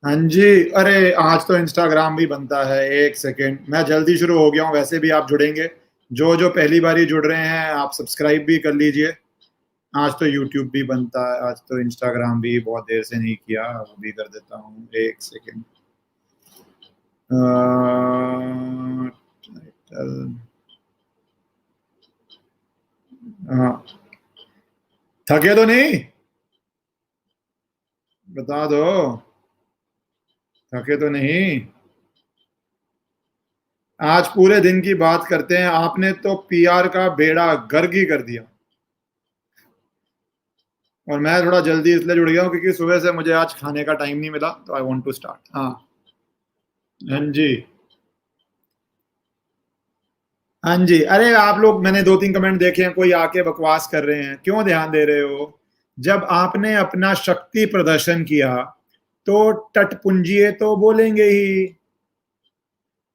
हाँ जी। अरे आज तो इंस्टाग्राम भी बनता है, एक सेकेंड, मैं जल्दी शुरू हो गया हूँ। वैसे भी आप जुड़ेंगे, जो जो पहली बारी जुड़ रहे हैं आप सब्सक्राइब भी कर लीजिए। आज तो यूट्यूब भी बनता है, आज तो इंस्टाग्राम भी बहुत देर से नहीं किया, वो भी कर देता हूँ, एक सेकेंड। टाइटल, हाँ, थके तो नहीं? बता दो, थके तो नहीं? आज पूरे दिन की बात करते हैं। आपने तो पीआर का बेड़ा गर्क ही कर दिया, और मैं थोड़ा जल्दी इसलिए जुड़ गया हूँ क्योंकि सुबह से मुझे आज खाने का टाइम नहीं मिला, तो आई वांट टू स्टार्ट। हाँ। हाँ जी। हाँ जी। अरे आप लोग, मैंने दो तीन कमेंट देखे हैं, कोई आके बकवास कर रहे हैं, क्यों ध्यान दे रहे हो? जब आपने अपना शक्ति प्रदर्शन किया तो टटपुंजिए तो बोलेंगे ही।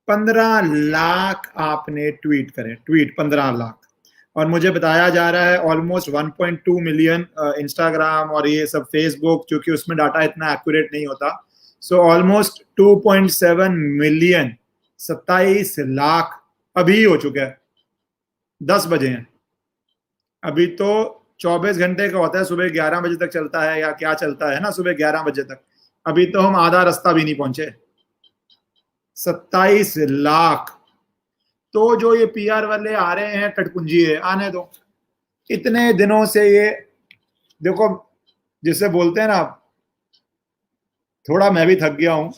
15 लाख आपने ट्वीट करे, ट्वीट 15 लाख। और मुझे बताया जा रहा है ऑलमोस्ट 1.2 मिलियन इंस्टाग्राम और ये सब फेसबुक, क्योंकि उसमें डाटा इतना एक्यूरेट नहीं होता। सो ऑलमोस्ट 2.7 मिलियन, 27 लाख अभी हो चुका है। 10 बजे हैं अभी तो। 24 घंटे का होता है, सुबह 11 बजे तक चलता है या क्या चलता है ना, सुबह 11 बजे तक। अभी तो हम आधा रास्ता भी नहीं पहुंचे। 27 लाख। तो जो ये पीआर वाले आ रहे हैं टटपुंजी है, आने दो। इतने दिनों से ये, देखो, जिसे बोलते हैं ना, थोड़ा मैं भी थक गया हूं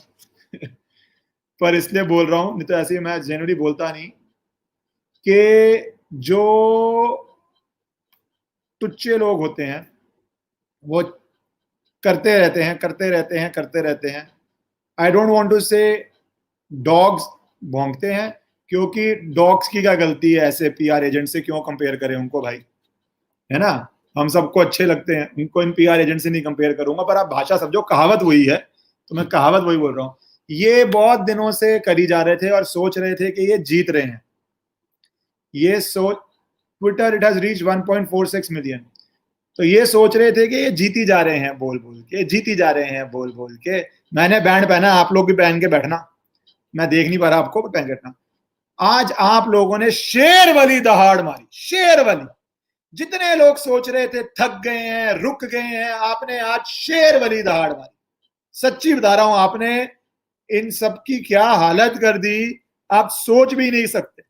पर इसलिए बोल रहा हूं, नहीं तो ऐसे ही मैं जनरली बोलता नहीं, कि जो टुच्चे लोग होते हैं वो करते रहते हैं, करते रहते हैं, करते रहते हैं। आई डोंट वांट टू से डॉग्स भौंकते हैं, क्योंकि डॉग्स की क्या गलती है ऐसे पीआर एजेंट से? क्यों कंपेयर करें उनको भाई, है ना? हम सबको अच्छे लगते हैं, उनको इन पीआर एजेंट से नहीं कंपेयर करूंगा, पर आप भाषा समझो, कहावत वही है, तो मैं कहावत वही बोल रहा हूँ। ये बहुत दिनों से करी जा रहे थे और सोच रहे थे कि ये जीत रहे हैं। ये सोच, Twitter it has reach 1.46 million, तो ये सोच रहे थे कि ये जीती जा रहे हैं बोल बोल के, जीती जा रहे हैं बोल बोल के। मैंने बैंड पहना, आप लोग भी पहन के बैठना। मैं देख नहीं पा रहा आपको, पहन के बैठना। आज आप लोगों ने शेर वाली दहाड़ मारी, शेर वाली। जितने लोग सोच रहे थे थक गए हैं, रुक गए हैं, आपने आज शेर वाली दहाड़ मारी। सच्ची बता रहा हूं, आपने इन सबकी क्या हालत कर दी, आप सोच भी नहीं सकते।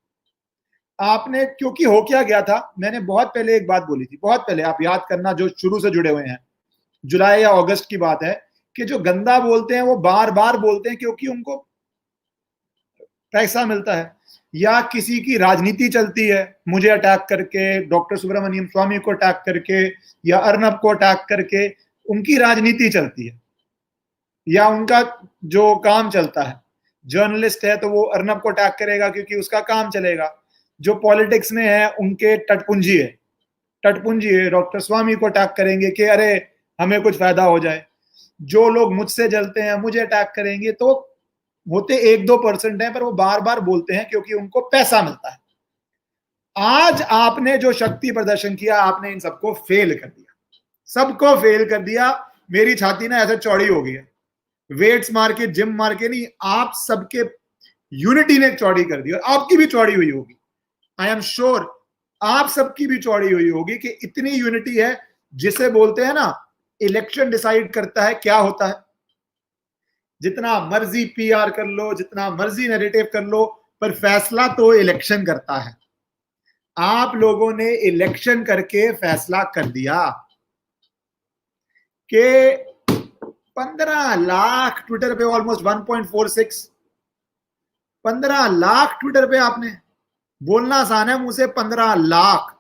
आपने, क्योंकि हो क्या गया था, मैंने बहुत पहले एक बात बोली थी, बहुत पहले, आप याद करना जो शुरू से जुड़े हुए हैं, जुलाई या अगस्त की बात है, कि जो गंदा बोलते हैं वो बार बार बोलते हैं क्योंकि उनको पैसा मिलता है, या किसी की राजनीति चलती है, मुझे अटैक करके, डॉक्टर सुब्रमण्यम स्वामी को अटैक करके, या अर्नब को अटैक करके, उनकी राजनीति चलती है, या उनका जो काम चलता है। जर्नलिस्ट है तो वो अर्नब को अटैक करेगा क्योंकि उसका काम चलेगा। जो पॉलिटिक्स में है उनके टटपुंजी है, टटपुंजी है, डॉक्टर स्वामी को अटैक करेंगे कि अरे हमें कुछ फायदा हो जाए। जो लोग मुझसे जलते हैं मुझे अटैक करेंगे, तो होते 1-2% हैं, पर वो बार बार बोलते हैं क्योंकि उनको पैसा मिलता है। आज आपने जो शक्ति प्रदर्शन किया, आपने इन सबको फेल कर दिया, सबको फेल कर दिया। मेरी छाती ना ऐसे चौड़ी हो गई है, वेट्स मार के, जिम मार के नहीं, आप सबके यूनिटी ने चौड़ी कर दी, और आपकी भी चौड़ी हुई होगी। आई एम श्योर आप सबकी भी चौड़ी हुई होगी कि इतनी यूनिटी है, जिसे बोलते हैं ना, इलेक्शन डिसाइड करता है क्या होता है। जितना मर्जी पीआर कर लो, जितना मर्जी नैरेटिव कर लो, पर फैसला तो इलेक्शन करता है। आप लोगों ने इलेक्शन करके फैसला कर दिया कि 15 लाख ट्विटर पे, ऑलमोस्ट 1.46, 15 लाख ट्विटर पे आपने, बोलना आसान है मुंह से, 15 लाख।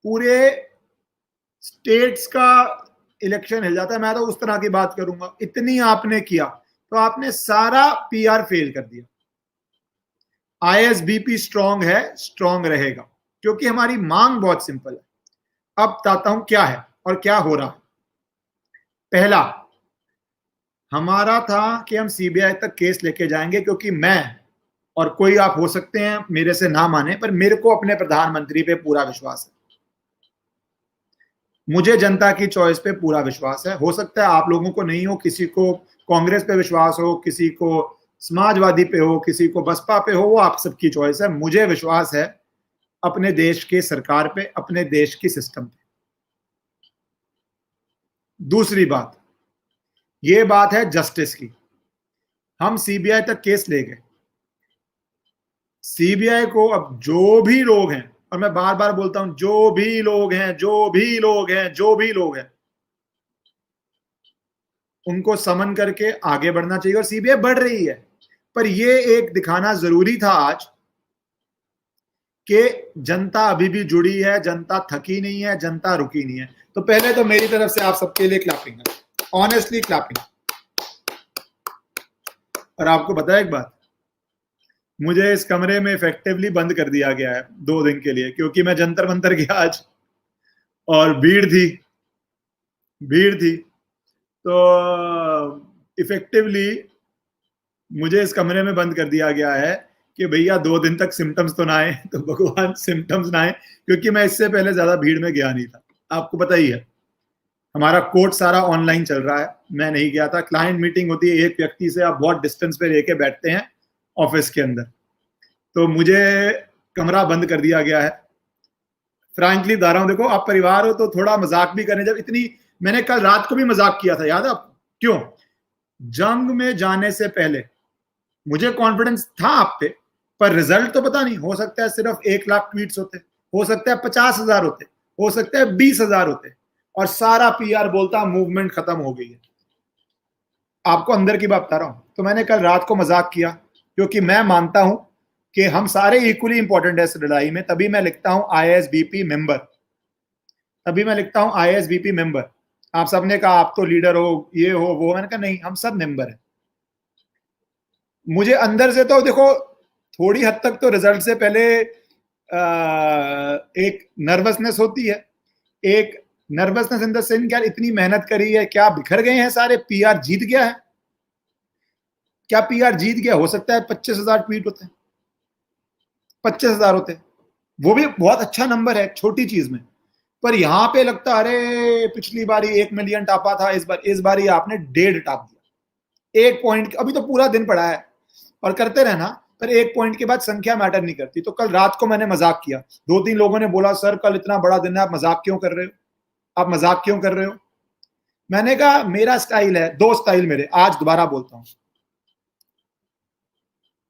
पूरे स्टेट्स का इलेक्शन हिल जाता है। मैं तो उस तरह की बात करूंगा, इतनी आपने किया, तो आपने सारा पीआर फेल कर दिया। आईएसबीपी स्ट्रांग है, स्ट्रांग रहेगा, क्योंकि हमारी मांग बहुत सिंपल है। अब बताता हूं क्या है और क्या हो रहा है। पहला हमारा था कि हम सीबीआई तक केस लेके जाएंगे, क्योंकि मैं, और कोई आप हो सकते हैं मेरे से ना माने, पर मेरे को अपने प्रधानमंत्री पे पूरा विश्वास है। मुझे जनता की चॉइस पे पूरा विश्वास है। हो सकता है आप लोगों को नहीं हो, किसी को कांग्रेस पे विश्वास हो, किसी को समाजवादी पे हो, किसी को बसपा पे हो, वो आप सबकी चॉइस है। मुझे विश्वास है अपने देश के सरकार पे, अपने देश की सिस्टम पे। दूसरी बात, ये बात है जस्टिस की। हम सीबीआई तक केस ले गए। सीबीआई को अब जो भी लोग हैं, और मैं बार बार बोलता हूं, जो भी लोग हैं, जो भी लोग हैं, जो भी लोग हैं, उनको समन करके आगे बढ़ना चाहिए। और सीबीआई बढ़ रही है, पर ये एक दिखाना जरूरी था आज कि जनता अभी भी जुड़ी है, जनता थकी नहीं है, जनता रुकी नहीं है। तो पहले तो मेरी तरफ से आप सबके लिए क्लैपिंग है, ऑनेस्टली क्लैपिंग। और आपको पता है एक बात, मुझे इस कमरे में इफेक्टिवली बंद कर दिया गया है 2 दिन के लिए, क्योंकि मैं जंतर मंतर गया आज और भीड़ थी तो इफेक्टिवली मुझे इस कमरे में बंद कर दिया गया है कि भैया 2 दिन तक सिम्टम्स तो ना आए, तो भगवान सिम्टम्स ना आए, क्योंकि मैं इससे पहले ज्यादा भीड़ में गया नहीं था। आपको पता ही है, हमारा कोर्ट सारा ऑनलाइन चल रहा है, मैं नहीं गया था। क्लाइंट मीटिंग होती है, एक व्यक्ति से आप बहुत डिस्टेंस पे लेके बैठते हैं ऑफिस के अंदर, तो मुझे कमरा बंद कर दिया गया है। फ्रैंकली बता रहा हूं, देखो आप परिवार हो तो थोड़ा मजाक भी करें। जब इतनी, मैंने कल रात को भी मजाक किया था, याद है आपको? क्यों? जंग में जाने से पहले मुझे कॉन्फिडेंस था आप पे, पर रिजल्ट तो पता नहीं, हो सकता है सिर्फ 1 लाख ट्वीट्स होते, हो सकता है 50,000 होते, हो सकता है 20,000 होते, और सारा पीआर बोलता मूवमेंट खत्म हो गई है। आपको अंदर की बात बता रहा हूं। तो मैंने कल रात को मजाक किया, क्योंकि मैं मानता हूं कि हम सारे इक्वली इंपॉर्टेंट है इस लड़ाई में। तभी मैं लिखता हूं आईएसबीपी मेंबर, तभी मैं लिखता हूं आईएसबीपी मेंबर। आप सबने कहा आप तो लीडर हो, ये हो वो, मैंने कहा नहीं, हम सब मेंबर हैं। मुझे अंदर से तो देखो थोड़ी हद तक तो रिजल्ट से पहले एक नर्वसनेस होती है, एक नर्वसनेस इन द सेंस, यार इतनी मेहनत करी है, क्या बिखर गए हैं सारे, पीआर जीत गया है क्या? पीआर जीत गया? हो सकता है 25,000 ट्वीट होते, 25,000 होते, वो भी बहुत अच्छा नंबर है छोटी चीज में। पर यहां पे लगता अरे पिछली बारी 1 मिलियन टापा था, इस बारी आपने 1.5 टाप दिया। 1 पॉइंट, अभी तो पूरा दिन पड़ा है और करते रहना, पर 1 पॉइंट के बाद संख्या मैटर नहीं करती। तो कल रात को मैंने मजाक किया, 2-3 लोगों ने बोला सर कल इतना बड़ा दिन है, आप मजाक क्यों कर रहे हो, आप मजाक क्यों कर रहे हो? मैंने कहा मेरा स्टाइल है, 2 स्टाइल मेरे, आज दोबारा बोलता हूं।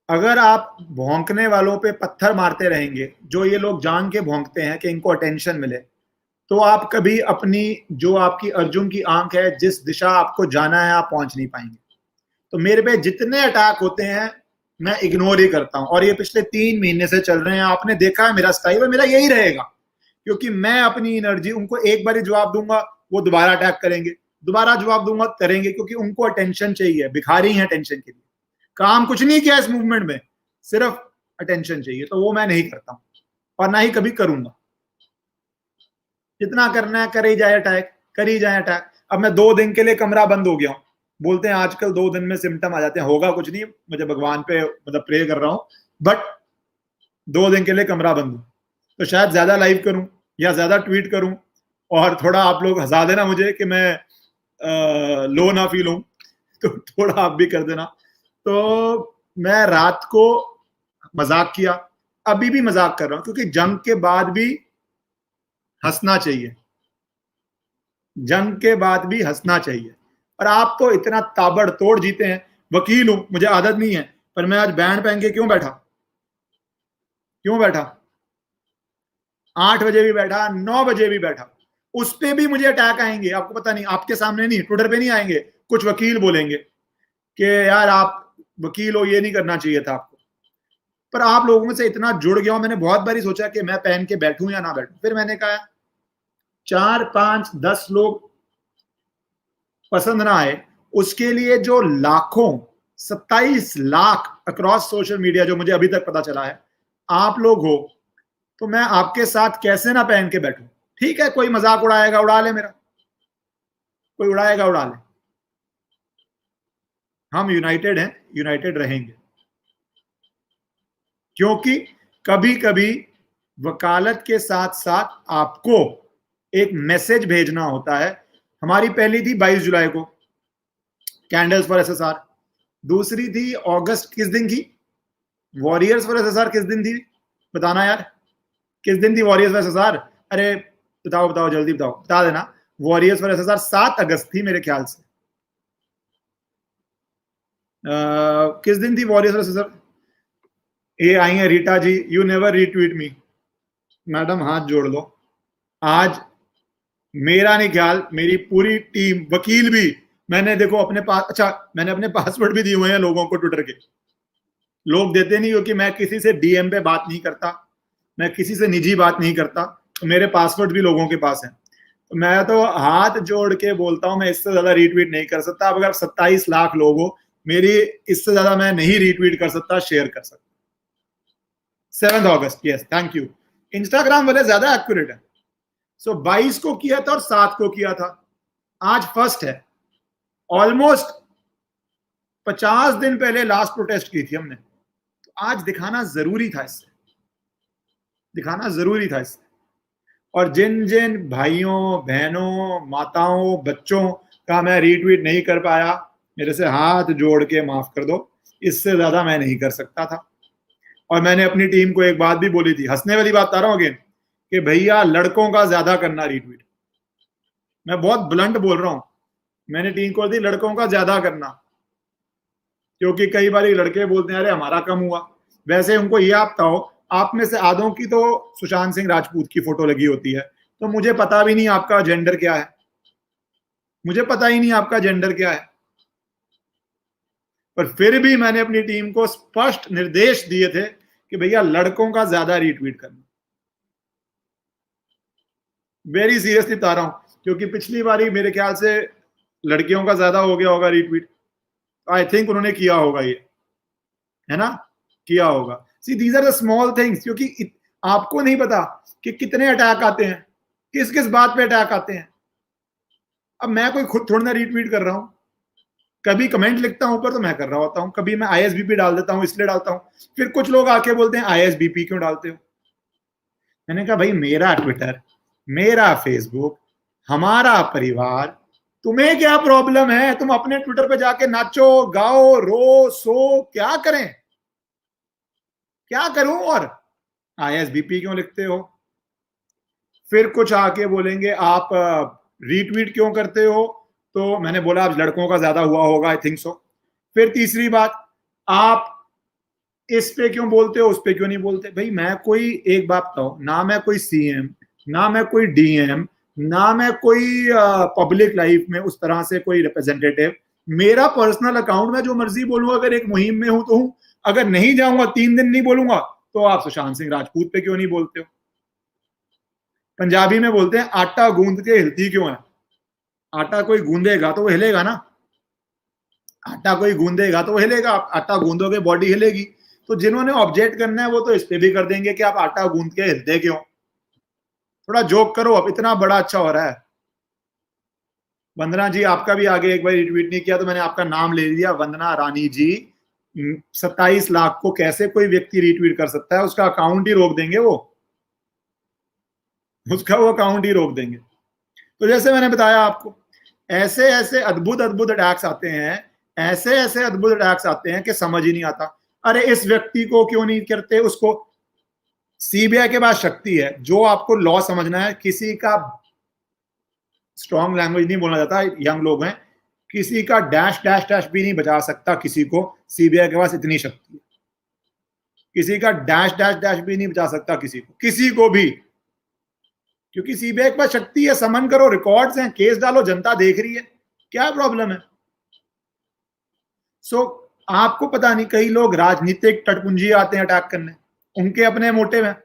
अगर आप भौंकने वालों पे पत्थर मारते रहेंगे, जो ये लोग जान के भौंकते हैं कि इनको अटेंशन मिले, तो आप कभी अपनी, जो आपकी अर्जुन की आंख है, जिस दिशा आपको जाना है, आप पहुंच नहीं पाएंगे। तो मेरे पे जितने अटैक होते हैं मैं इग्नोर ही करता हूं, और ये पिछले 3 महीने से चल रहे हैं। आपने देखा है मेरा स्टाइल, और मेरा यही रहेगा, क्योंकि मैं अपनी एनर्जी, उनको एक बार जवाब दूंगा वो दोबारा अटैक करेंगे, दोबारा जवाब दूंगा करेंगे, क्योंकि उनको अटेंशन चाहिए, भिखारी हैं अटेंशन के लिए। काम कुछ नहीं किया इस मूवमेंट में, सिर्फ अटेंशन चाहिए, तो वो मैं नहीं करता हूं और ना ही कभी करूंगा। जितना करना है कर ही जाए अटैक, कर ही जाए अटैक। अब मैं 2 दिन के लिए कमरा बंद हो गया हूं, बोलते हैं आजकल 2 दिन में सिम्टम आ जाते हैं, होगा कुछ नहीं, मुझे भगवान पे मतलब प्रे कर रहा हूं, बट 2 दिन के लिए कमरा बंद हूं। तो शायद ज्यादा लाइव करूं या ज्यादा ट्वीट करूं, और थोड़ा आप लोग हंसा देना मुझे कि मैं लो ना फील हूं, तो थोड़ा आप भी कर देना। तो मैं रात को मजाक किया, अभी भी मजाक कर रहा हूं, क्योंकि जंग के बाद भी हंसना चाहिए, जंग के बाद भी हंसना चाहिए। और आप तो इतना ताबड़तोड़ जीते हैं। वकील हूं, मुझे आदत नहीं है, पर मैं आज बैंड पहन के क्यों बैठा, क्यों बैठा? 8 बजे भी बैठा, 9 बजे भी बैठा। उस पे भी मुझे अटैक आएंगे, आपको पता नहीं, आपके सामने नहीं, ट्विटर पे नहीं आएंगे। कुछ वकील बोलेंगे कि यार आप वकील हो, ये नहीं करना चाहिए था आपको। पर आप लोगों में से इतना जुड़ गया हूं, मैंने बहुत बारी सोचा कि मैं पहन के बैठूं या ना बैठूं, फिर मैंने कहा 4, 5, 10 लोग पसंद ना आए, उसके लिए जो लाखों, 27 लाख अक्रॉस सोशल मीडिया, जो मुझे अभी तक पता चला है, आप लोग हो, तो मैं आपके साथ कैसे ना पहन के बैठूं। ठीक है, कोई मजाक उड़ाएगा उड़ा ले मेरा, कोई उड़ाएगा उड़ा ले, हम यूनाइटेड हैं, यूनाइटेड रहेंगे। क्योंकि कभी कभी वकालत के साथ साथ आपको एक मैसेज भेजना होता है। हमारी पहली थी 22 जुलाई को, कैंडल्स फॉर एसएसआर। दूसरी थी अगस्त, किस दिन थी? वॉरियर्स फॉर एसएसआर किस दिन थी? बताना यार, किस दिन थी वॉरियर्स फॉर एसएसआर? अरे बताओ बताओ, जल्दी बताओ, बता देना। वॉरियर्स फॉर एसएसआर 7 अगस्त थी मेरे ख्याल से। किस दिन थी वॉरियर्स फॉर एसएसआर? ये आई है Rita ji, you never retweet me. Madam हाथ जोड़ लो। आज मेरा नहीं ख्याल, मेरी पूरी टीम, वकील भी, मैंने देखो अपने पास, अच्छा मैंने अपने पासवर्ड भी दिए हुए हैं लोगों को ट्विटर के। लोग देते नहीं, क्योंकि मैं किसी से डीएम पे बात नहीं करता, मैं किसी से निजी बात नहीं करता, तो मेरे पासवर्ड भी लोगों के पास है। तो मैं तो हाथ जोड़ के बोलता हूं, मैं इससे ज्यादा रीट्वीट नहीं कर सकता। अब अगर 27 लाख लोग हो, मेरी इससे ज्यादा मैं नहीं रीट्वीट कर सकता, शेयर कर सकता। 7 अगस्त, यस, थैंक यू। इंस्टाग्राम वाले ज्यादा एक्यूरेट है। सो 22 को किया था और 7 को किया था। आज फर्स्ट है। ऑलमोस्ट 50 दिन पहले लास्ट प्रोटेस्ट की थी हमने, तो आज दिखाना जरूरी था, इससे दिखाना जरूरी था इससे। और जिन जिन भाइयों बहनों माताओं बच्चों का मैं रीट्वीट नहीं कर पाया, मेरे से हाथ जोड़ के माफ कर दो, इससे ज्यादा मैं नहीं कर सकता था। और मैंने अपनी टीम को एक बात भी बोली थी, हंसने वाली बात बता रहा हूं अगेन, कि भैया लड़कों का ज्यादा करना रीट्वीट। मैं बहुत ब्लंट बोल रहा हूं, मैंने टीम को दी लड़कों का ज्यादा करना, क्योंकि कई बार लड़के बोलते हैं अरे हमारा कम हुआ। वैसे उनको ये आप बताओ, आप में से आधों की तो सुशांत सिंह राजपूत की फोटो लगी होती है, तो मुझे पता भी नहीं आपका जेंडर क्या है, मुझे पता ही नहीं आपका जेंडर क्या है। पर फिर भी मैंने अपनी टीम को स्पष्ट निर्देश दिए थे कि भैया लड़कों का ज्यादा रीट्वीट करना। वेरी सीरियसली बता रहा हूं, क्योंकि पिछली बार ही मेरे ख्याल से लड़कियों का ज्यादा हो गया होगा रीट्वीट। आई थिंक उन्होंने किया होगा, ये है ना, किया होगा। See these are the small things, क्योंकि आपको नहीं पता कि कितने अटैक आते हैं, किस किस बात पे अटैक आते हैं। अब मैं कोई खुद थोड़ी ना रीट्वीट कर रहा हूं, कभी कमेंट लिखता हूं ऊपर तो मैं कर रहा होता हूं, कभी मैं आईएसबीपी डाल देता हूं, इसलिए डालता हूं। फिर कुछ लोग आके बोलते हैं आईएसबीपी क्यों डालते हो? मैंने कहा भाई मेरा ट्विटर, मेरा फेसबुक, हमारा परिवार, तुम्हें क्या प्रॉब्लम है? तुम अपने ट्विटर पे जाके नाचो गाओ रो सो, क्या करें, क्या करूं? और आईएसबीपी क्यों लिखते हो? फिर कुछ आके बोलेंगे आप रीट्वीट क्यों करते हो? तो मैंने बोला अब लड़कों का ज्यादा हुआ होगा, आई थिंक सो। फिर तीसरी बात, आप इस पे क्यों बोलते हो, उस पे क्यों नहीं बोलते? भाई मैं कोई, एक बात बताओ ना, मैं कोई सीएम, ना मैं कोई डीएम, ना मैं कोई पब्लिक लाइफ में उस तरह से कोई रिप्रेजेंटेटिव। मेरा पर्सनल अकाउंट, मैं जो मर्जी बोलूंगा, अगर एक मुहिम में हूं तो हूं, अगर नहीं जाऊंगा 3 दिन नहीं बोलूंगा, तो आप सुशांत सिंह राजपूत पे क्यों नहीं बोलते हो? पंजाबी में बोलते हैं आटा गूंद के हिलती क्यों है? आटा कोई गूंदेगा तो वो हिलेगा ना, आटा कोई गूंदेगा तो वो हिलेगा, आप आटा गूंदोगे बॉडी हिलेगी। तो जिन्होंने ऑब्जेक्ट करना है वो तो इस पे भी कर देंगे कि आप आटा गूंद के हिलते क्यों। थोड़ा जोक करो, अब इतना बड़ा अच्छा हो रहा है। वंदना जी आपका भी आगे एक बार रिट्वीट नहीं किया तो मैंने आपका नाम ले लिया, वंदना रानी जी। 27 लाख को कैसे कोई व्यक्ति रिट्वीट कर सकता है? उसका अकाउंट ही रोक देंगे, वो उसका वो अकाउंट ही रोक देंगे। तो जैसे मैंने बताया आपको, ऐसे ऐसे अद्भुत अद्भुत अटैक्स आते हैं, ऐसे ऐसे अद्भुत अटैक्स आते हैं कि समझ ही नहीं आता। अरे इस व्यक्ति को क्यों नहीं करते, उसको। सीबीआई के पास शक्ति है, जो आपको लॉ समझना है, किसी का स्ट्रॉन्ग लैंग्वेज नहीं बोलना जाता, यंग लोग हैं, किसी का डैश डैश डैश भी नहीं बचा सकता किसी को। सीबीआई के पास इतनी शक्ति है, किसी का डैश डैश डैश भी नहीं बचा सकता किसी को, किसी को भी। क्योंकि सीबीआई के पास शक्ति है, समन करो, रिकॉर्ड्स हैं, केस डालो, जनता देख रही है, क्या प्रॉब्लम है? सो आपको पता नहीं, कई लोग राजनीतिक टटपुंजी आते हैं अटैक करने, उनके अपने मोटिव हैं,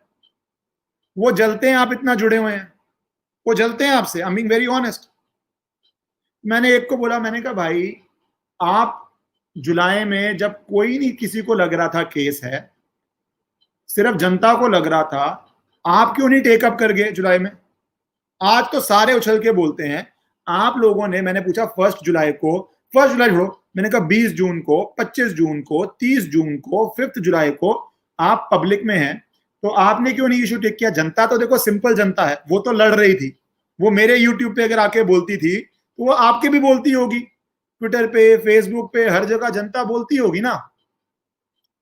वो जलते हैं, आप इतना जुड़े हुए हैं, वो जलते हैं आपसे। I am very honest. मैंने एक को बोला, मैंने कहा भाई आप जुलाई में जब कोई नहीं, किसी को लग रहा था केस है, सिर्फ जनता को लग रहा था, आप क्यों नहीं टेकअप कर गए जुलाई में? आज तो सारे उछल के बोलते हैं आप लोगों ने। मैंने पूछा 1 जुलाई को, 1 जुलाई छोड़ो, मैंने कहा 20 जून को, 25 जून को, 30 जून को, 5 जुलाई को आप पब्लिक में हैं, तो आपने क्यों नहीं इशू टेक किया? जनता तो देखो सिंपल जनता है, वो तो लड़ रही थी, वो मेरे यूट्यूब पे अगर आके बोलती थी तो वो आपके भी बोलती होगी, ट्विटर पे, फेसबुक पे, हर जगह जनता बोलती होगी ना,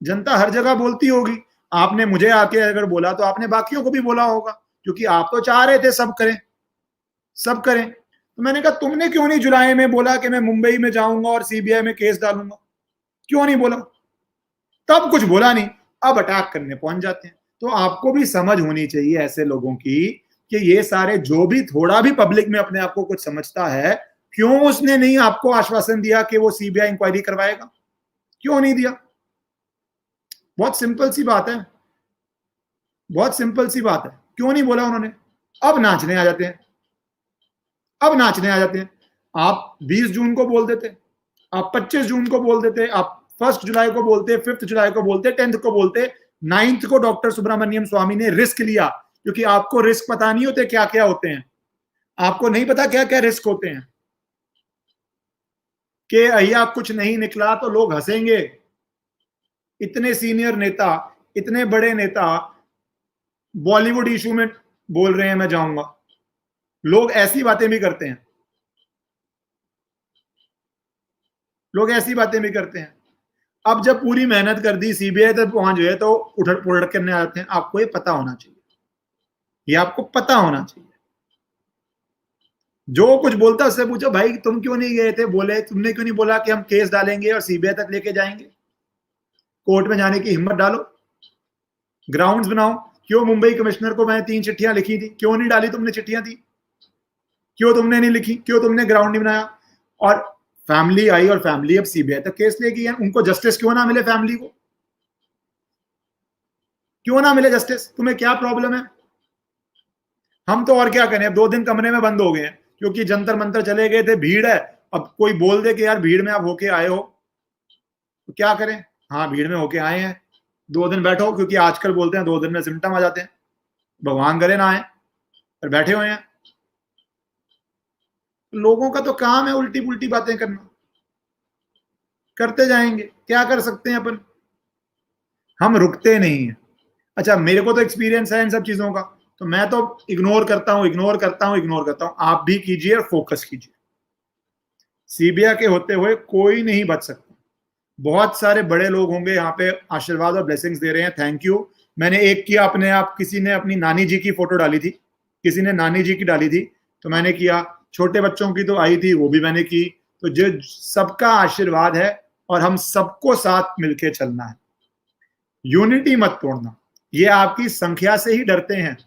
जनता हर जगह बोलती होगी। आपने मुझे आके अगर बोला तो आपने बाकियों को भी बोला होगा, क्योंकि आप तो चाह रहे थे सब करें, सब करें। तो मैंने कहा तुमने क्यों नहीं जुलाई में बोला कि मैं मुंबई में जाऊंगा और सीबीआई में केस डालूंगा, क्यों नहीं बोला? तब कुछ बोला नहीं, अब अटैक करने पहुंच जाते हैं। तो आपको भी समझ होनी चाहिए ऐसे लोगों की कि ये सारे जो भी थोड़ा भी पब्लिक में अपने आप को कुछ समझता है, क्यों उसने नहीं आपको आश्वासन दिया कि वो सीबीआई इंक्वायरी करवाएगा, क्यों नहीं दिया? बहुत सिंपल सी बात है, बहुत सिंपल सी बात है, क्यों नहीं बोला उन्होंने? अब नाचने आ जाते हैं, अब नाचने आ जाते हैं। आप 20 जून को बोल देते, आप 25 जून को बोल देते, आप 1 जुलाई को बोलते, 5 जुलाई को बोलते, 10 को बोलते, 9 को डॉक्टर सुब्रमण्यम स्वामी ने रिस्क लिया, क्योंकि आपको रिस्क पता नहीं होते क्या क्या होते हैं, आपको नहीं पता क्या क्या रिस्क होते हैं, कि अहिया कुछ नहीं निकला तो लोग हंसेंगे। इतने सीनियर नेता, इतने बड़े नेता बॉलीवुड इशू में बोल रहे हैं मैं जाऊंगा, लोग ऐसी बातें भी करते हैं, लोग ऐसी बातें भी करते हैं। अब जब पूरी मेहनत कर दी, सीबीआई तक पहुंच गए, तो उठड़ पुलट करने आते हैं। आपको ये पता होना चाहिए, ये आपको पता होना चाहिए। जो कुछ बोलता है उससे पूछो, भाई तुम क्यों नहीं गए थे, बोले तुमने क्यों नहीं बोला कि हम केस डालेंगे और सीबीआई तक लेके जाएंगे, कोर्ट में जाने की हिम्मत डालो, ग्राउंड्स बनाओ। क्यों मुंबई कमिश्नर को मैंने 3 चिट्ठियां लिखी थी, क्यों नहीं डाली तुमने चिट्ठियां थी, क्यों तुमने नहीं लिखी, क्यों तुमने ग्राउंड नहीं बनाया? और फैमिली आई और फैमिली अब सीबीआई तक केस लेगी है, उनको जस्टिस क्यों ना मिले? फैमिली को क्यों ना मिले जस्टिस? तुम्हें क्या प्रॉब्लम है? हम तो और क्या करें, अब 2 दिन कमरे में बंद हो गए हैं, क्योंकि जंतर मंतर चले गए थे, भीड़ है। अब कोई बोल दे कि यार भीड़ में आप होके आए हो, तो क्या करें? हाँ भीड़ में होके आए हैं, 2 दिन बैठो, क्योंकि आजकल बोलते हैं 2 दिन में सिम्टम आ जाते हैं, भगवान करे ना आए, पर बैठे हुए हैं। लोगों का तो काम है उल्टी पुल्टी बातें करना, करते जाएंगे, क्या कर सकते हैं अपन, हम रुकते नहीं है। अच्छा, मेरे को तो एक्सपीरियंस है इन सब चीजों का, तो मैं तो इग्नोर करता हूं, इग्नोर करता हूं, इग्नोर करता हूं। आप भी कीजिए और फोकस कीजिए। सीबीआई के होते हुए कोई नहीं बच सकता। बहुत सारे बड़े लोग होंगे यहाँ पे आशीर्वाद और ब्लेसिंग्स दे रहे हैं, थैंक यू। मैंने एक किया अपने आप, किसी ने अपनी नानी जी की फोटो डाली थी, किसी ने नानी जी की डाली थी, तो मैंने किया। छोटे बच्चों की तो आई थी, वो भी मैंने की। तो जो सबका आशीर्वाद है और हम सबको साथ मिलके चलना है, यूनिटी मत तोड़ना। ये आपकी संख्या से ही डरते हैं,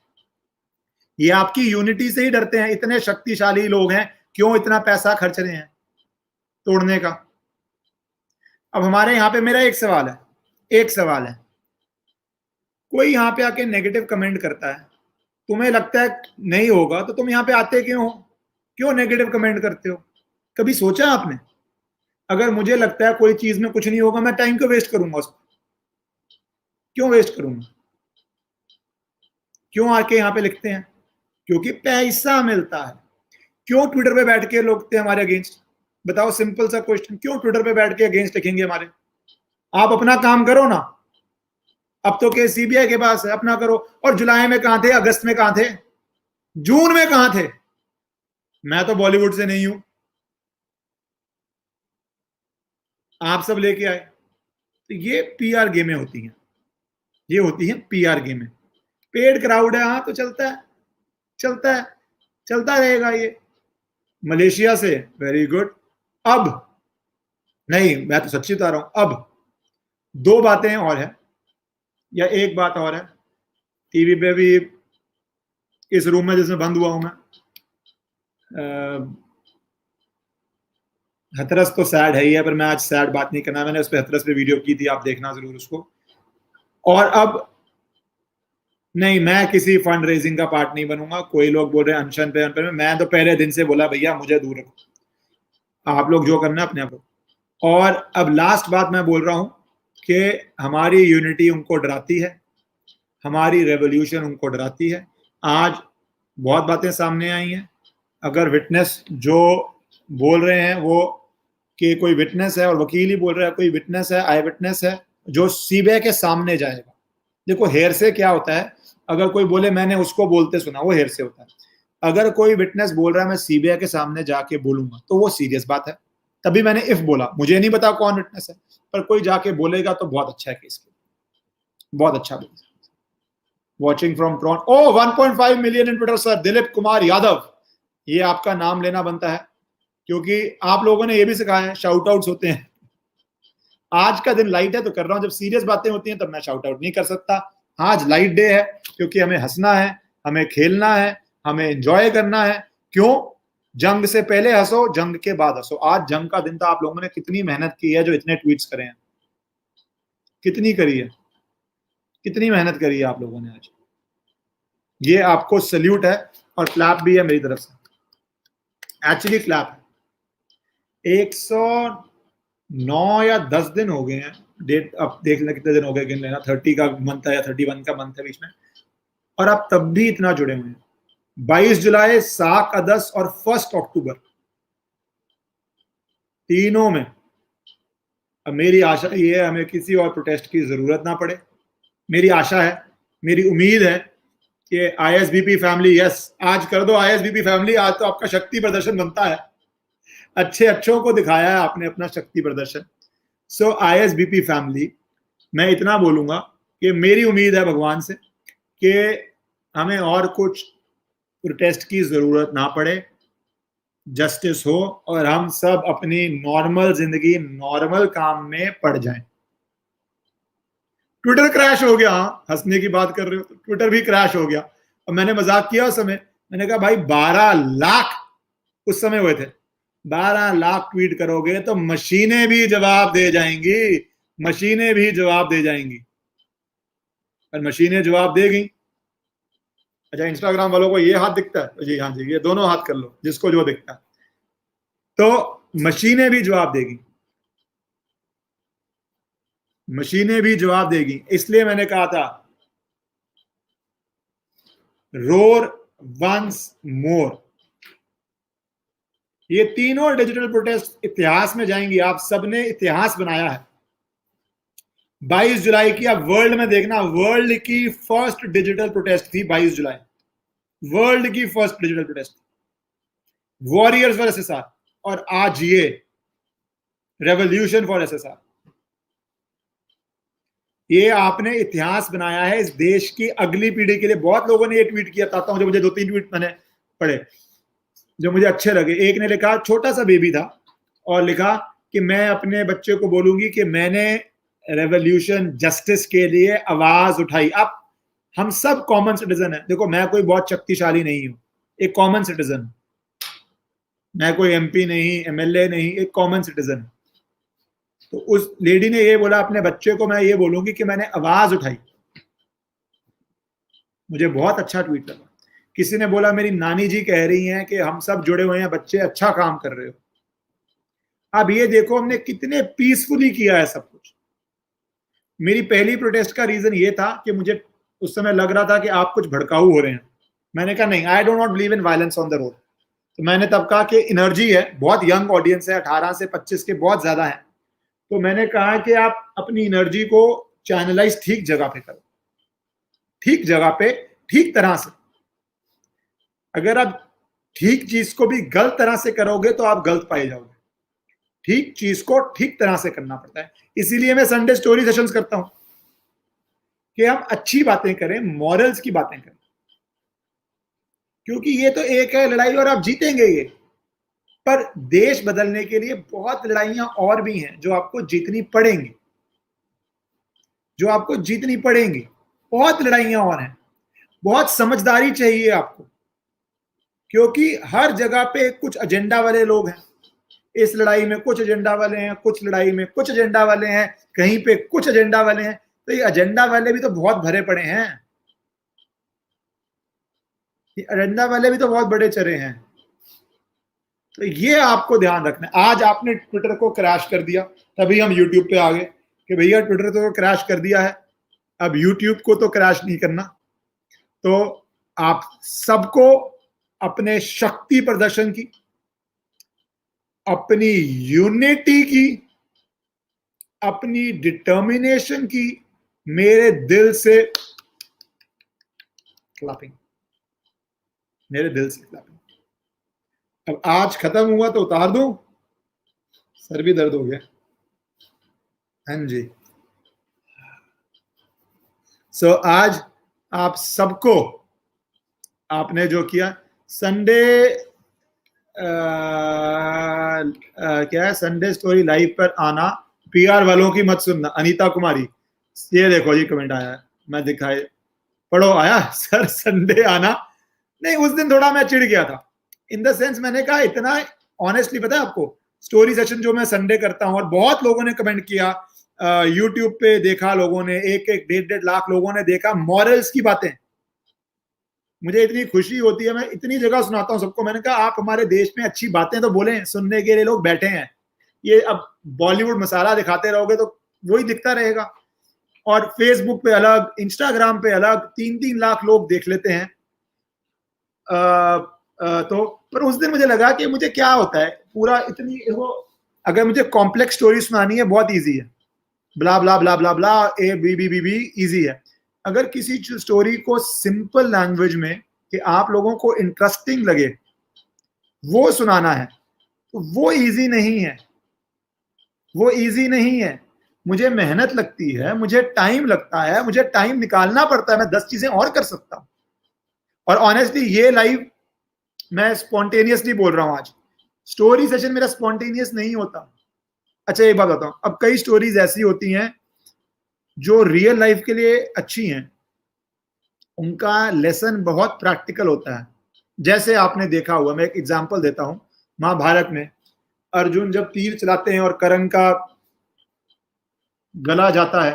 ये आपकी यूनिटी से ही डरते हैं। इतने शक्तिशाली लोग हैं, क्यों इतना पैसा खर्च रहे हैं तोड़ने का? अब हमारे यहाँ पे मेरा एक सवाल है, एक सवाल है, कोई यहाँ पे आके नेगेटिव कमेंट करता है, तुम्हें लगता है नहीं होगा, तो तुम यहाँ पे आते क्यों हो? क्यों नेगेटिव कमेंट करते हो? कभी सोचा आपने? अगर मुझे लगता है कोई चीज में कुछ नहीं होगा, मैं टाइम क्यों वेस्ट करूंगा उसको? क्यों वेस्ट करूंगा? क्यों आके यहाँ पे लिखते हैं? क्योंकि पैसा मिलता है। क्यों ट्विटर पे बैठ के लोग हमारे अगेंस्ट? बताओ, सिंपल सा क्वेश्चन, क्यों ट्विटर पे बैठ के अगेंस्ट लिखेंगे हमारे? आप अपना काम करो ना, अब तो केस सीबीआई के पास है, अपना करो। और जुलाई में कहां थे, अगस्त में कहां थे, जून में कहां थे? मैं तो बॉलीवुड से नहीं हूं, आप सब लेके आए। तो ये पीआर गेमें होती हैं, ये होती हैं पीआर गेमें। पेड क्राउड है, हाँ तो चलता है, चलता है, चलता रहेगा ये। मलेशिया से वेरी गुड। अब नहीं, मैं तो सच्ची बता रहा हूं, अब 2 बातें और है, या एक बात और है। टीवी पे भी, इस रूम में जिसमें बंद हुआ हूं मैं, हथरस तो सैड है ही है, पर मैं आज सैड बात नहीं करना। मैंने उस पर हथरस पे वीडियो की थी, आप देखना जरूर उसको। और अब नहीं, मैं किसी फंड रेजिंग का पार्ट नहीं बनूंगा। कोई लोग बोल रहे हैं अनशन पे, अनशन पे, मैं तो पहले दिन से बोला भैया मुझे दूर रखो, आप लोग जो करना अपने आप को। और अब लास्ट बात मैं बोल रहा हूं कि हमारी यूनिटी उनको डराती है, हमारी रेवोल्यूशन उनको डराती है। आज बहुत बातें सामने आई हैं। अगर विटनेस जो बोल रहे हैं वो, कि कोई विटनेस है और वकील ही बोल रहा है कोई विटनेस है, आई विटनेस है, जो सीबीआई के सामने जाएगा। देखो हेयर से क्या होता है, अगर कोई बोले मैंने उसको बोलते सुना, वो हेयर से होता है। अगर कोई विटनेस बोल रहा है मैं सीबीआई के सामने जाके बोलूंगा तो वो सीरियस बात है, तभी मैंने इफ बोला। मुझे नहीं पता कौन विटनेस है, पर कोई जाके बोलेगा तो बहुत अच्छा है केस के, बहुत अच्छा बोल। वॉचिंग फ्रॉम ट्रॉन, ओ 1.5 million in Twitter sir, Dilip Kumar Yadav, ये आपका नाम लेना बनता है, क्योंकि आप लोगों ने ये भी सिखाया है शाउट आउट्स होते हैं। आज का दिन लाइट है तो कर रहा हूं, जब सीरियस बातें होती हैं तब मैं शाउट आउट नहीं कर सकता। आज लाइट डे है क्योंकि हमें हंसना है, हमें खेलना है, हमें एंजॉय करना है। क्यों? जंग से पहले हंसो, जंग के बाद हंसो। आज जंग का दिन था, आप लोगों ने कितनी मेहनत की है जो इतने ट्वीट्स करे हैं, कितनी करी है, कितनी मेहनत करी है आप लोगों ने आज। ये आपको सल्यूट है और क्लैप भी है मेरी तरफ से, एक्चुअली क्लैप है। 109 या 10 दिन हो गए हैं, डेट अब देख लेना कितने दिन हो गए, गिन लेना, 30 का मंथ है या 31 का मंथ है बीच में, और आप तब भी इतना जुड़े हुए हैं। 22 जुलाई, 7 अगस्त और 1 अक्टूबर, तीनों में। अब मेरी आशा ये है हमें किसी और प्रोटेस्ट की जरूरत ना पड़े। मेरी आशा है, मेरी उम्मीद है कि आईएसबीपी फैमिली, यस आज कर दो आईएसबीपी फैमिली, आज तो आपका शक्ति प्रदर्शन बनता है। अच्छे अच्छों को दिखाया है आपने अपना शक्ति प्रदर्शन। सो आईएसबीपी फैमिली, मैं इतना बोलूंगा कि मेरी उम्मीद है भगवान से कि हमें और कुछ प्रोटेस्ट की जरूरत ना पड़े, जस्टिस हो और हम सब अपनी नॉर्मल जिंदगी, नॉर्मल काम में पड़ जाएं। ट्विटर क्रैश हो गया, हंसने की बात कर रहे हो तो ट्विटर भी क्रैश हो गया। और मैंने मजाक किया उस समय, मैंने कहा भाई 12 लाख उस समय हुए थे, 12 लाख ट्वीट करोगे तो मशीनें भी जवाब दे जाएंगी, मशीनें भी जवाब दे जाएंगी। और मशीनें जवाब देगी। अच्छा, इंस्टाग्राम वालों को ये हाथ दिखता है? जी हाँ जी, ये दोनों हाथ कर लो जिसको जो दिखता है। तो मशीनें भी जवाब देगी, मशीनें भी जवाब देगी। इसलिए मैंने कहा था रोर वंस मोर। ये तीनों डिजिटल प्रोटेस्ट इतिहास में जाएंगी, आप सबने इतिहास बनाया है। 22 जुलाई की आप वर्ल्ड में देखना, वर्ल्ड की फर्स्ट डिजिटल प्रोटेस्ट थी 22 जुलाई, वर्ल्ड की first digital protest, warriors for SSR. और आज ये रेवोल्यूशन फॉर एसएसआर, ये आपने इतिहास बनाया है इस देश की अगली पीढ़ी के लिए। बहुत लोगों ने ये ट्वीट किया, बताता हूं, जो मुझे 2-3 ट्वीट मैंने पढ़े जो मुझे अच्छे लगे। एक ने लिखा, छोटा सा बेबी था, और लिखा कि मैं अपने बच्चे को बोलूंगी कि मैंने रेवोल्यूशन जस्टिस के लिए आवाज उठाई। अब हम सब कॉमन सिटीजन है। देखो मैं कोई बहुत शक्तिशाली नहीं हूं, एक कॉमन सिटीजन, मैं कोई एमपी नहीं, एमएलए नहीं, एक कॉमन सिटीजन। तो उस लेडी ने ये बोला अपने बच्चे को, मैं ये बोलूंगी कि मैंने आवाज उठाई। मुझे बहुत अच्छा ट्वीट लगा। किसी ने बोला मेरी नानी जी कह रही हैं कि हम सब जुड़े हुए हैं, बच्चे अच्छा काम कर रहे हो। अब ये देखो हमने कितने पीसफुली किया है सब कुछ। मेरी पहली प्रोटेस्ट का रीजन ये था कि मुझे उस समय लग रहा था कि आप कुछ भड़काऊ हो रहे हैं। मैंने कहा नहीं, I don't not believe in violence on the road. तो मैंने तब कहा कि एनर्जी है, बहुत यंग ऑडियंस है, 18 से 25 के बहुत ज्यादा है, तो मैंने कहा कि आप अपनी एनर्जी को चैनलाइज ठीक जगह पे करो, ठीक जगह पे, ठीक तरह से। अगर आप ठीक चीज को भी गलत तरह से करोगे तो आप गलत पाए जाओगे। ठीक चीज को ठीक तरह से करना पड़ता है। इसीलिए मैं संडे स्टोरी सेशंस करता हूं कि हम अच्छी बातें करें, मॉरल्स की बातें करें, क्योंकि ये तो एक है लड़ाई और आप जीतेंगे ये। पर देश बदलने के लिए बहुत लड़ाइयां और भी हैं जो आपको जीतनी पड़ेंगी, जो आपको जीतनी पड़ेंगी। बहुत लड़ाइयां और हैं, बहुत समझदारी चाहिए आपको, क्योंकि हर जगह पे कुछ एजेंडा वाले लोग हैं। इस लड़ाई में कुछ एजेंडा वाले हैं, कुछ लड़ाई में कुछ एजेंडा वाले हैं, कहीं पे कुछ एजेंडा वाले हैं। तो ये एजेंडा वाले भी तो बहुत भरे पड़े हैं, ये एजेंडा वाले भी तो बहुत बड़े चरे हैं। तो ये आपको ध्यान रखना है। आज आपने ट्विटर को क्रैश कर दिया, तभी हम यूट्यूब पे आ गए कि भैया ट्विटर तो क्रैश कर दिया है, अब यूट्यूब को तो क्रैश नहीं करना। तो आप सबको अपने शक्ति प्रदर्शन की, अपनी यूनिटी की, अपनी डिटर्मिनेशन की मेरे दिल से क्लैपिंग। मेरे दिल से क्लैपिंग। अब आज खत्म हुआ तो उतार दूं, सर भी दर्द हो गया। हाँ जी। सो आज आप सबको, आपने जो किया संडे, क्या है, संडे स्टोरी लाइव पर आना, पीआर वालों की मत सुनना, अनीता कुमारी। ये देखो जी कमेंट आया है, मैं दिखाए, पढ़ो, आया सर संडे आना। नहीं, उस दिन थोड़ा मैं चिढ़ गया था, इन द सेंस मैंने कहा इतना ऑनेस्टली, पता है आपको, स्टोरी सेशन जो मैं संडे करता हूं, और बहुत लोगों ने कमेंट किया, यूट्यूब पे देखा लोगों ने, एक एक 1.5 लाख लोगों ने देखा, मॉरल्स की बातें, मुझे इतनी खुशी होती है, मैं इतनी जगह सुनाता हूं सबको। मैंने कहा आप हमारे देश में अच्छी बातें तो बोलें, सुनने के लिए लोग बैठे हैं, ये अब बॉलीवुड मसाला दिखाते रहोगे तो वही दिखता रहेगा। और फेसबुक पे अलग, इंस्टाग्राम पे अलग 3-3 लाख लोग देख लेते हैं। तो पर उस दिन मुझे लगा कि मुझे क्या होता है पूरा इतनी वो, अगर मुझे कॉम्प्लेक्स स्टोरी सुनानी है बहुत इजी है, blah blah blah blah blah, A B B B B, easy है। अगर किसी स्टोरी को सिंपल लैंग्वेज में कि आप लोगों को इंटरेस्टिंग लगे वो सुनाना है, तो वो इजी नहीं है, वो इजी नहीं है। मुझे मेहनत लगती है, मुझे टाइम लगता है, मुझे टाइम निकालना पड़ता है, मैं 10 चीजें और कर सकता हूं। और ऑनेस्टली ये लाइव मैं स्पॉन्टेनियसली बोल रहा हूं, आज स्टोरी सेशन मेरा स्पॉन्टेनियस नहीं होता। अच्छा एक बात बताऊं, अब कई स्टोरीज ऐसी होती हैं जो रियल लाइफ के लिए अच्छी हैं, उनका लेसन बहुत प्रैक्टिकल होता है। जैसे आपने देखा हुआ, मैं एक एग्जांपल देता हूं, महाभारत में अर्जुन जब तीर चलाते हैं और कर्ण का गला जाता है,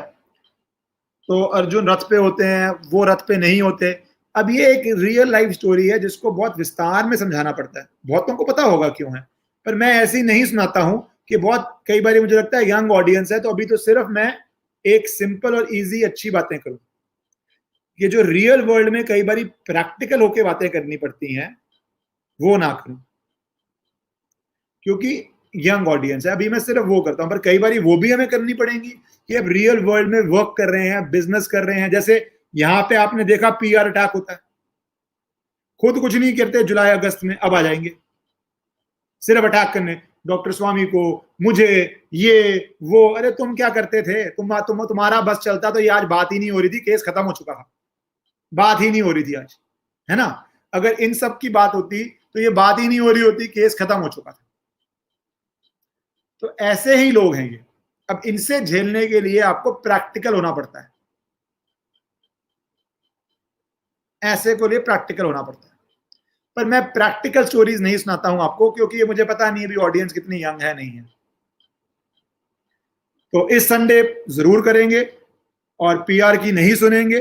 तो अर्जुन रथ पे होते हैं, वो रथ पे नहीं होते। अब ये एक रियल लाइफ स्टोरी है जिसको बहुत विस्तार में समझाना पड़ता है, बहुतों को पता होगा क्यों है, पर मैं ऐसे ही नहीं सुनाता हूं कि बहुत, कई बार मुझे लगता है यंग ऑडियंस है तो अभी तो सिर्फ मैं एक सिंपल और इजी अच्छी बातें करूं। ये जो रियल वर्ल्ड में कई बार प्रैक्टिकल होके बातें करनी पड़ती हैं वो ना करूं, क्योंकि यंग ऑडियंस है। अभी मैं सिर्फ वो करता हूं, पर कई बार वो भी हमें करनी पड़ेंगी कि अब रियल वर्ल्ड में वर्क कर रहे हैं, बिजनेस कर रहे हैं। जैसे यहां पे आपने देखा पीआर अटैक होता है, खुद कुछ नहीं करते जुलाई अगस्त में, अब आ जाएंगे सिर्फ अटैक करने, डॉक्टर स्वामी को, मुझे, ये वो। अरे तुम क्या करते थे, तुम्हारा बस चलता तो ये आज बात ही नहीं हो रही थी, केस खत्म हो चुका था, बात ही नहीं हो रही थी आज, है ना। अगर इन सब की बात होती तो ये बात ही नहीं हो रही होती, केस खत्म हो चुका था। तो ऐसे ही लोग हैं ये। अब इनसे झेलने के लिए आपको प्रैक्टिकल होना पड़ता है, ऐसे को लिए प्रैक्टिकल होना पड़ता है। पर मैं प्रैक्टिकल स्टोरीज नहीं सुनाता हूं आपको, क्योंकि ये मुझे पता नहीं अभी ऑडियंस कितनी यंग है, नहीं है। तो इस संडे जरूर करेंगे और पीआर की नहीं सुनेंगे,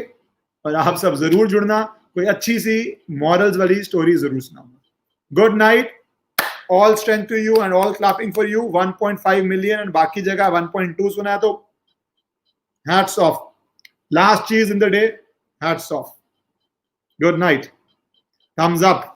और आप सब जरूर जुड़ना, कोई अच्छी सी मॉरल्स वाली स्टोरी जरूर सुनाऊंगा। Good night, all strength to you and all clapping for you. 1.5 million and बाकी जगह 1.2 सुना है, तो हैट्स ऑफ, लास्ट चीज in the day, hats off. Good night, thumbs up.